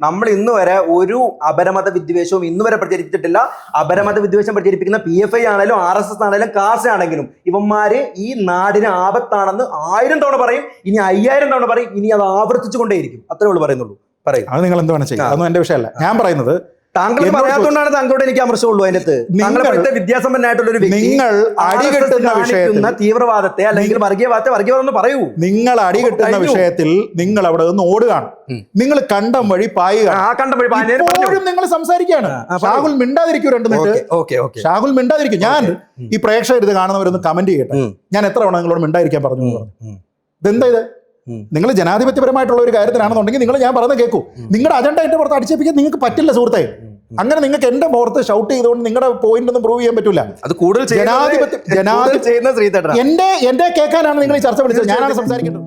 നമ്മൾ ഇന്ന് വരെ ഒരു അപരമത വിദ്വേഷവും ഇന്ന് വരെ പ്രചരിപ്പിച്ചിട്ടില്ല. അപരമത വിദ്വേഷം പ്രചരിപ്പിക്കുന്ന PFI ആണെങ്കിലും RSS ആണെങ്കിലും കാസ്റ്റ് ആണെങ്കിലും ഇവന്മാര് ഈ നാടിന് ആപത്താണെന്ന് 1000 തവണ പറയും, ഇനി 5000 തവണ പറയും, ഇനി അത് ആവർത്തിച്ചുകൊണ്ടേയിരിക്കും. അത്രേ ഉള്ളൂ പറയുന്നുള്ളൂ. പറയും അത് നിങ്ങൾ എന്ത് വേണം ചെയ്യാം, അതൊന്നും എന്റെ വിഷയമല്ല. ഞാൻ പറയുന്നത് താങ്കൾ പറയാത്തതുകൊണ്ടാണ് താങ്കളോട് എനിക്ക് അമർശമുള്ളൂ. അതിനകത്ത് താങ്കളെ വിദ്യാസമ്പന്നനായിട്ടുള്ള ഒരു വ്യക്തി നിങ്ങൾ അടികെട്ടുന്ന വിഷയത്തിൽ തീവ്രവാദത്തെ അല്ലെങ്കിൽ വർഗീയവാദത്തെ വർഗീയവാദം പറയൂ. നിങ്ങൾ അടികെട്ടുന്ന വിഷയത്തിൽ നിങ്ങൾ അവിടെ നിന്ന് ഓടുകയാണ്, നിങ്ങൾ കണ്ടം വഴി പായുകയാണ്, നിങ്ങൾ സംസാരിക്കുകയാണ്. ഷാഹുൽ മിണ്ടാതിരിക്കൂ 2 മിനിറ്റ്. ഷാഹുൽ മിണ്ടാതിരിക്കും. ഞാൻ ഈ പ്രേക്ഷകർ കാണുന്നവരൊന്ന് കമന്റ് ചെയ്യട്ടെ, ഞാൻ എത്ര തവണ നിങ്ങളോട് മിണ്ടാതിരിക്കാൻ പറഞ്ഞു? ഇതെന്താ ഇത്? നിങ്ങൾ ജനാധിപത്യപരമായിട്ടുള്ള ഒരു കാര്യത്തിനാണെന്നുണ്ടെങ്കിൽ നിങ്ങൾ ഞാൻ പറയുന്നത് കേൾക്കൂ. നിങ്ങളുടെ അജണ്ട എന്റെ പുറത്ത് അടിച്ചേപ്പിക്കാൻ നിങ്ങൾക്ക് പറ്റില്ല സുഹൃത്തെ. അങ്ങനെ നിങ്ങൾക്ക് എന്റെ പുറത്ത് ഷൗട്ട് ചെയ്തുകൊണ്ട് നിങ്ങളുടെ പോയിന്റ് ഒന്നും പ്രൂവ് ചെയ്യാൻ പറ്റില്ല. അത് കൂടുതൽ എന്റെ കേൾക്കാനാണ് നിങ്ങൾ ഈ ചർച്ച വിളിച്ചത്, ഞാനാണ് സംസാരിക്കേണ്ടത്.